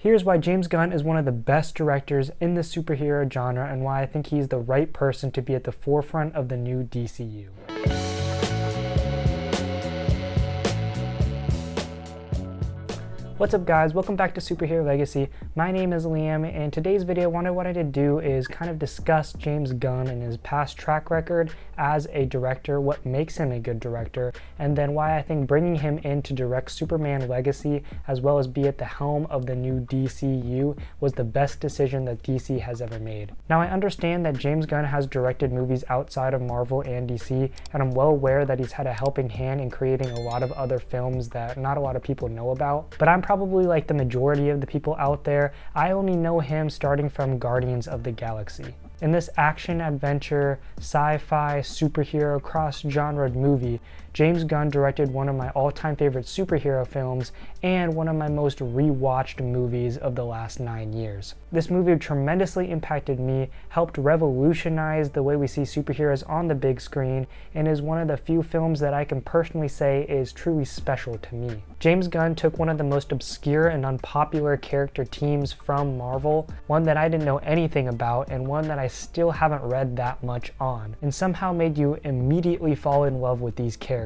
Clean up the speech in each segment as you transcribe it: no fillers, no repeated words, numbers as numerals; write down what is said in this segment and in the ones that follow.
Here's why James Gunn is one of the best directors in the superhero genre and why I think he's the right person to be at the forefront of the new DCU. What's up guys, welcome back to Superhero Legacy. My name is Liam, and in today's video what I wanted to do is kind of discuss James Gunn and his past track record as a director, what makes him a good director, and then why I think bringing him in to direct Superman Legacy as well as be at the helm of the new DCU was the best decision that DC has ever made. Now I understand that James Gunn has directed movies outside of Marvel and DC, and I'm well aware that he's had a helping hand in creating a lot of other films that not a lot of people know about, but I'm probably like the majority of the people out there. I only know him starting from Guardians of the Galaxy. In this action-adventure, sci-fi, superhero, cross-genre movie, James Gunn directed one of my all-time favorite superhero films and one of my most rewatched movies of the last 9 years. This movie tremendously impacted me, helped revolutionize the way we see superheroes on the big screen, and is one of the few films that I can personally say is truly special to me. James Gunn took one of the most obscure and unpopular character teams from Marvel, one that I didn't know anything about and one that I still haven't read that much on, and somehow made you immediately fall in love with these characters.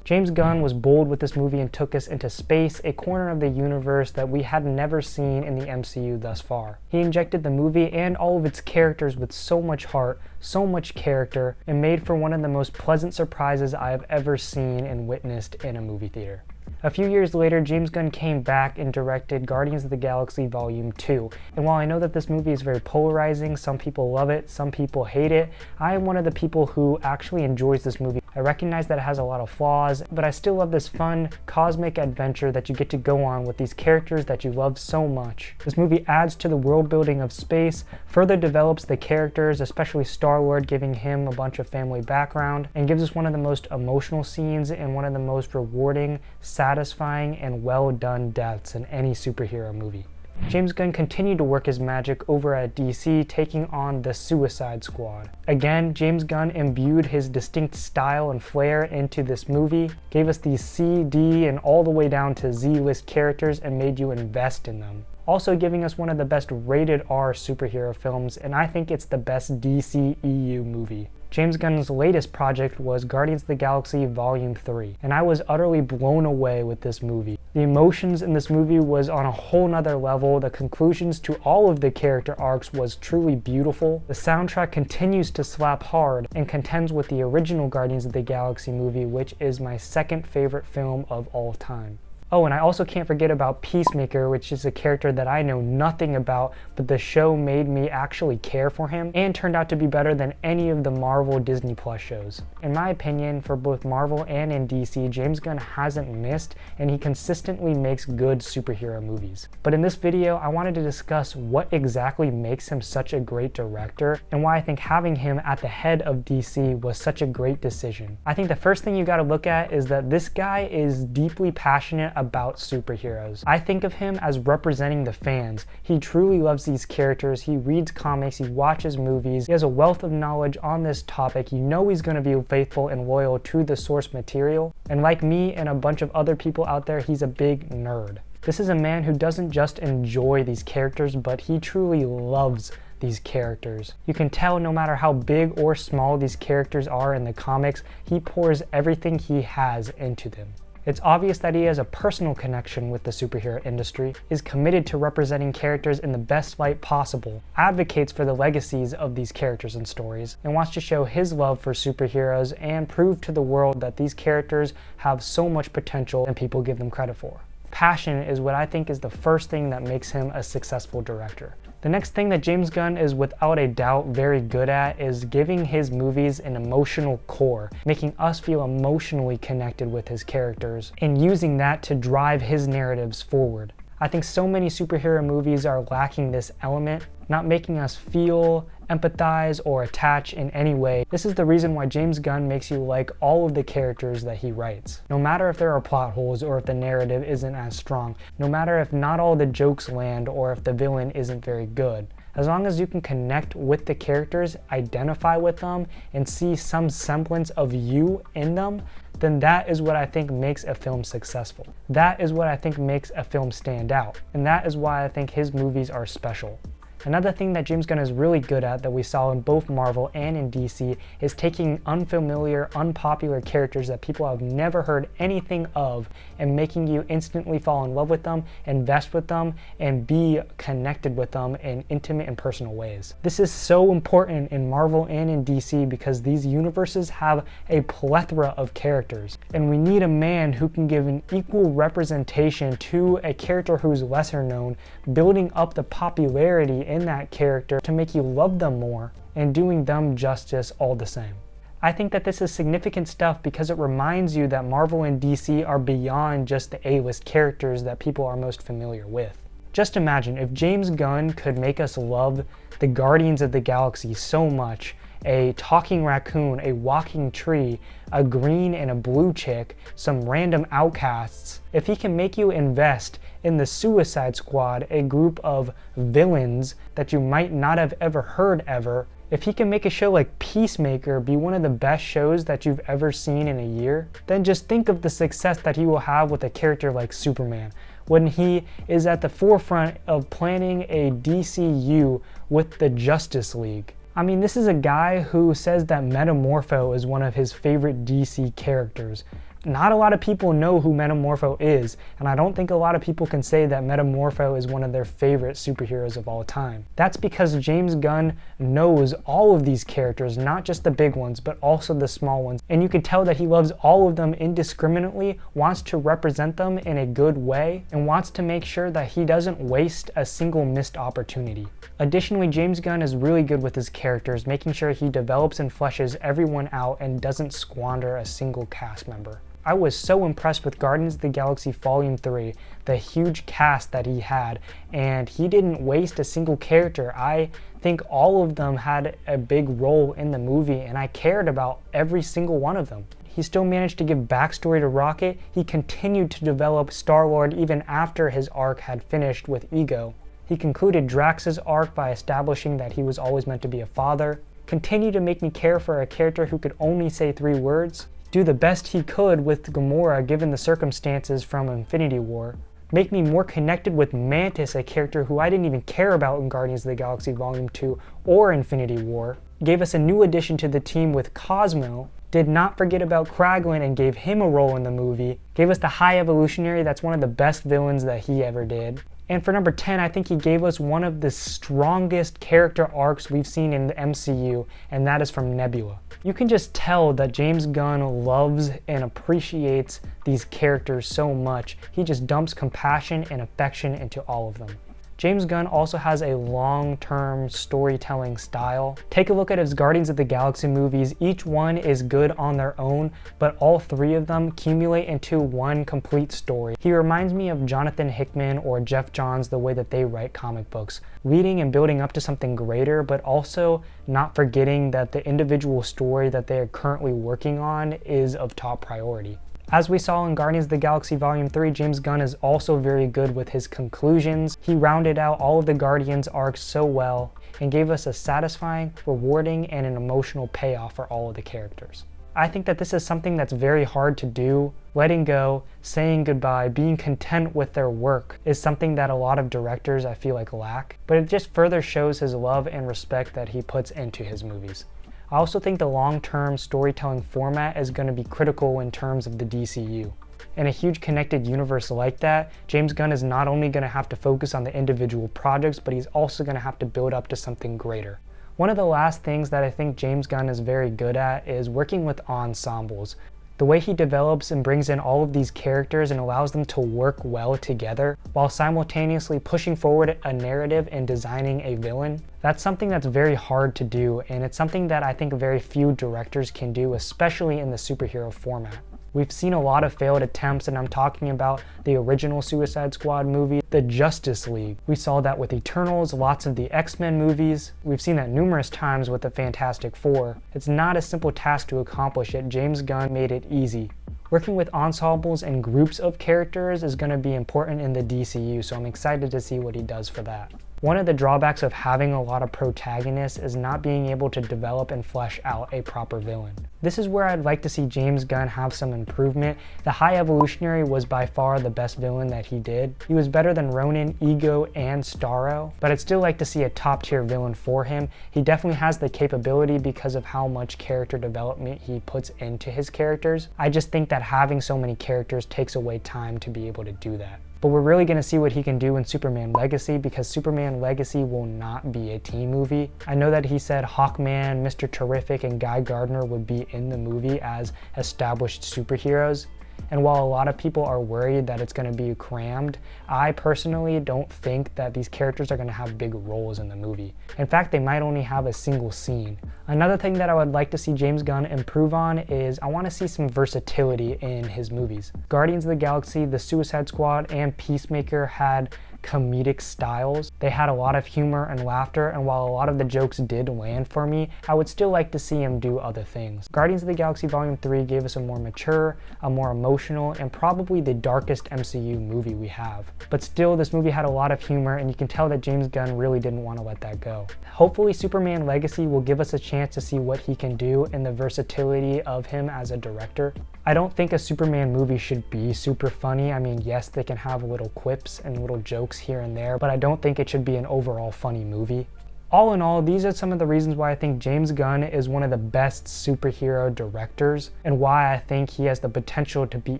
James Gunn was bold with this movie and took us into space, a corner of the universe that we had never seen in the MCU thus far. He injected the movie and all of its characters with so much heart, so much character, and made for one of the most pleasant surprises I have ever seen and witnessed in a movie theater. A few years later, James Gunn came back and directed Guardians of the Galaxy Volume 2. And while I know that this movie is very polarizing, some people love it, some people hate it, I am one of the people who actually enjoys this movie. I recognize that it has a lot of flaws, but I still love this fun, cosmic adventure that you get to go on with these characters that you love so much. This movie adds to the world building of space, further develops the characters, especially Star-Lord, giving him a bunch of family background, and gives us one of the most emotional scenes and one of the most rewarding, satisfying, and well done deaths in any superhero movie. James Gunn continued to work his magic over at DC, taking on the Suicide Squad. Again, James Gunn imbued his distinct style and flair into this movie, gave us these C, D, and all the way down to Z-list characters and made you invest in them. Also giving us one of the best rated R superhero films, and I think it's the best DCEU movie. James Gunn's latest project was Guardians of the Galaxy Volume 3, and I was utterly blown away with this movie. The emotions in this movie was on a whole nother level. The conclusions to all of the character arcs was truly beautiful. The soundtrack continues to slap hard and contends with the original Guardians of the Galaxy movie, which is my second favorite film of all time. Oh, and I also can't forget about Peacemaker, which is a character that I know nothing about, but the show made me actually care for him and turned out to be better than any of the Marvel Disney Plus shows. In my opinion, for both Marvel and in DC, James Gunn hasn't missed, and he consistently makes good superhero movies. But in this video, I wanted to discuss what exactly makes him such a great director and why I think having him at the head of DC was such a great decision. I think the first thing you gotta look at is that this guy is deeply passionate about superheroes. I think of him as representing the fans. He truly loves these characters, he reads comics, he watches movies, he has a wealth of knowledge on this topic. You know he's going to be faithful and loyal to the source material. And like me and a bunch of other people out there, he's a big nerd. This is a man who doesn't just enjoy these characters, but he truly loves these characters. You can tell no matter how big or small these characters are in the comics, he pours everything he has into them. It's obvious that he has a personal connection with the superhero industry, is committed to representing characters in the best light possible, advocates for the legacies of these characters and stories, and wants to show his love for superheroes and prove to the world that these characters have so much potential and people give them credit for. Passion is what I think is the first thing that makes him a successful director. The next thing that James Gunn is without a doubt very good at is giving his movies an emotional core, making us feel emotionally connected with his characters, and using that to drive his narratives forward. I think so many superhero movies are lacking this element, not making us feel, empathize, or attach in any way. This is the reason why James Gunn makes you like all of the characters that he writes. No matter if there are plot holes or if the narrative isn't as strong, no matter if not all the jokes land or if the villain isn't very good. As long as you can connect with the characters, identify with them, and see some semblance of you in them, then that is what I think makes a film successful. That is what I think makes a film stand out. And that is why I think his movies are special. Another thing that James Gunn is really good at that we saw in both Marvel and in DC is taking unfamiliar, unpopular characters that people have never heard anything of and making you instantly fall in love with them, invest with them, and be connected with them in intimate and personal ways. This is so important in Marvel and in DC because these universes have a plethora of characters, and we need a man who can give an equal representation to a character who's lesser known, building up the popularity in that character to make you love them more and doing them justice all the same. I think that this is significant stuff because it reminds you that Marvel and DC are beyond just the A-list characters that people are most familiar with. Just imagine if James Gunn could make us love the Guardians of the Galaxy so much, a talking raccoon, a walking tree, a green and a blue chick, some random outcasts. If he can make you invest in the Suicide Squad, a group of villains that you might not have ever heard ever, if he can make a show like Peacemaker be one of the best shows that you've ever seen in a year, then just think of the success that he will have with a character like Superman, when he is at the forefront of planning a DCU with the Justice League. I mean, this is a guy who says that Metamorpho is one of his favorite DC characters. Not a lot of people know who Metamorpho is, and I don't think a lot of people can say that Metamorpho is one of their favorite superheroes of all time. That's because James Gunn knows all of these characters, not just the big ones, but also the small ones. And you can tell that he loves all of them indiscriminately, wants to represent them in a good way, and wants to make sure that he doesn't waste a single missed opportunity. Additionally, James Gunn is really good with his characters, making sure he develops and fleshes everyone out and doesn't squander a single cast member. I was so impressed with Guardians of the Galaxy Volume 3, the huge cast that he had, and he didn't waste a single character. I think all of them had a big role in the movie, and I cared about every single one of them. He still managed to give backstory to Rocket. He continued to develop Star-Lord even after his arc had finished with Ego. He concluded Drax's arc by establishing that he was always meant to be a father. Continued to make me care for a character who could only say 3 words. Do the best he could with Gamora given the circumstances from Infinity War. Make me more connected with Mantis, a character who I didn't even care about in Guardians of the Galaxy Volume 2 or Infinity War. Gave us a new addition to the team with Cosmo. Did not forget about Kraglin and gave him a role in the movie. Gave us the High Evolutionary, that's one of the best villains that he ever did. And for number 10, I think he gave us one of the strongest character arcs we've seen in the MCU, and that is from Nebula. You can just tell that James Gunn loves and appreciates these characters so much. He just dumps compassion and affection into all of them. James Gunn also has a long-term storytelling style. Take a look at his Guardians of the Galaxy movies. Each one is good on their own, but all 3 of them accumulate into one complete story. He reminds me of Jonathan Hickman or Jeff Johns, the way that they write comic books, leading and building up to something greater, but also not forgetting that the individual story that they are currently working on is of top priority. As we saw in Guardians of the Galaxy Volume 3, James Gunn is also very good with his conclusions. He rounded out all of the Guardians arcs so well and gave us a satisfying, rewarding, and an emotional payoff for all of the characters. I think that this is something that's very hard to do. Letting go, saying goodbye, being content with their work is something that a lot of directors I feel like lack, but it just further shows his love and respect that he puts into his movies. I also think the long-term storytelling format is going to be critical in terms of the DCU. In a huge connected universe like that, James Gunn is not only going to have to focus on the individual projects, but he's also going to have to build up to something greater. One of the last things that I think James Gunn is very good at is working with ensembles. The way he develops and brings in all of these characters and allows them to work well together while simultaneously pushing forward a narrative and designing a villain, that's something that's very hard to do, and it's something that I think very few directors can do, especially in the superhero format. We've seen a lot of failed attempts, and I'm talking about the original Suicide Squad movie, the Justice League. We saw that with Eternals, lots of the X-Men movies. We've seen that numerous times with the Fantastic Four. It's not a simple task to accomplish it. James Gunn made it easy. Working with ensembles and groups of characters is going to be important in the DCU, so I'm excited to see what he does for that. One of the drawbacks of having a lot of protagonists is not being able to develop and flesh out a proper villain. This is where I'd like to see James Gunn have some improvement. The High Evolutionary was by far the best villain that he did. He was better than Ronin, Ego, and Starro, but I'd still like to see a top tier villain for him. He definitely has the capability because of how much character development he puts into his characters. I just think that having so many characters takes away time to be able to do that. But we're really going to see what he can do in Superman Legacy, because Superman Legacy will not be a teen movie. I know that he said Hawkman, Mr. Terrific, and Guy Gardner would be in the movie as established superheroes. And while a lot of people are worried that it's going to be crammed, I personally don't think that these characters are going to have big roles in the movie. In fact, they might only have a single scene. Another thing that I would like to see James Gunn improve on is I want to see some versatility in his movies. Guardians of the Galaxy, The Suicide Squad, and Peacemaker had comedic styles. They had a lot of humor and laughter, and while a lot of the jokes did land for me, I would still like to see him do other things. Guardians of the Galaxy Volume 3 gave us a more mature, a more emotional, and probably the darkest MCU movie we have. But still, this movie had a lot of humor, and you can tell that James Gunn really didn't want to let that go. Hopefully, Superman Legacy will give us a chance to see what he can do and the versatility of him as a director. I don't think a Superman movie should be super funny. I mean, yes, they can have little quips and little jokes here and there, but I don't think it should be an overall funny movie. All in all, these are some of the reasons why I think James Gunn is one of the best superhero directors and why I think he has the potential to be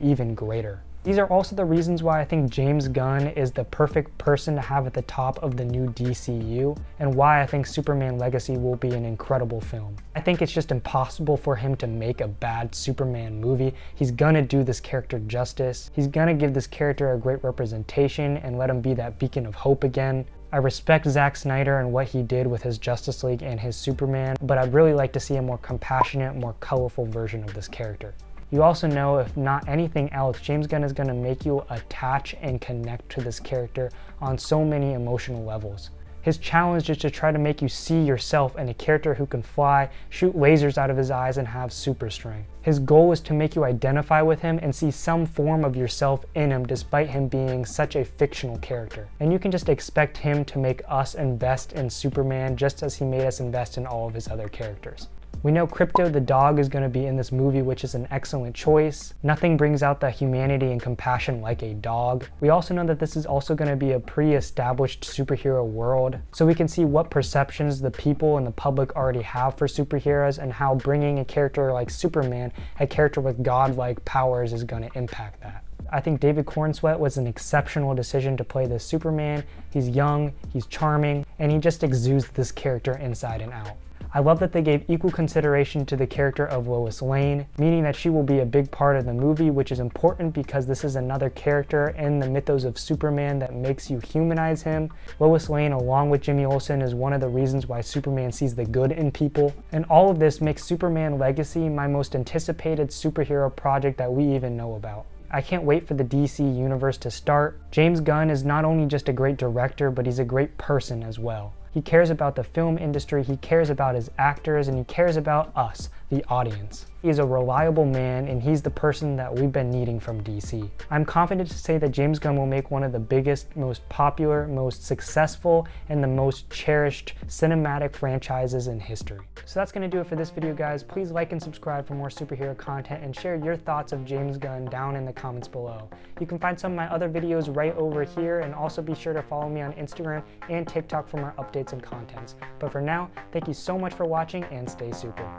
even greater. These are also the reasons why I think James Gunn is the perfect person to have at the top of the new DCU, and why I think Superman Legacy will be an incredible film. I think it's just impossible for him to make a bad Superman movie. He's gonna do this character justice. He's gonna give this character a great representation and let him be that beacon of hope again. I respect Zack Snyder and what he did with his Justice League and his Superman, but I'd really like to see a more compassionate, more colorful version of this character. You also know, if not anything else, James Gunn is going to make you attach and connect to this character on so many emotional levels. His challenge is to try to make you see yourself in a character who can fly, shoot lasers out of his eyes, and have super strength. His goal is to make you identify with him and see some form of yourself in him, despite him being such a fictional character. And you can just expect him to make us invest in Superman just as he made us invest in all of his other characters. We know Crypto the dog is going to be in this movie, which is an excellent choice. Nothing brings out the humanity and compassion like a dog. We also know that this is also going to be a pre-established superhero world, so we can see what perceptions the people and the public already have for superheroes, and how bringing a character like Superman, a character with godlike powers, is going to impact that. I think David Cornsweet was an exceptional decision to play this Superman. He's young, he's charming, and he just exudes this character inside and out. I love that they gave equal consideration to the character of Lois Lane, meaning that she will be a big part of the movie, which is important because this is another character in the mythos of Superman that makes you humanize him. Lois Lane, along with Jimmy Olsen, is one of the reasons why Superman sees the good in people. And all of this makes Superman Legacy my most anticipated superhero project that we even know about. I can't wait for the DC universe to start. James Gunn is not only just a great director, but he's a great person as well. He cares about the film industry, he cares about his actors, and he cares about us, the audience. He is a reliable man, and he's the person that we've been needing from DC. I'm confident to say that James Gunn will make one of the biggest, most popular, most successful, and the most cherished cinematic franchises in history. So that's going to do it for this video, guys. Please like and subscribe for more superhero content, and share your thoughts of James Gunn down in the comments below. You can find some of my other videos right over here, and also be sure to follow me on Instagram and TikTok for more updates and contents. But for now, thank you so much for watching, and stay super.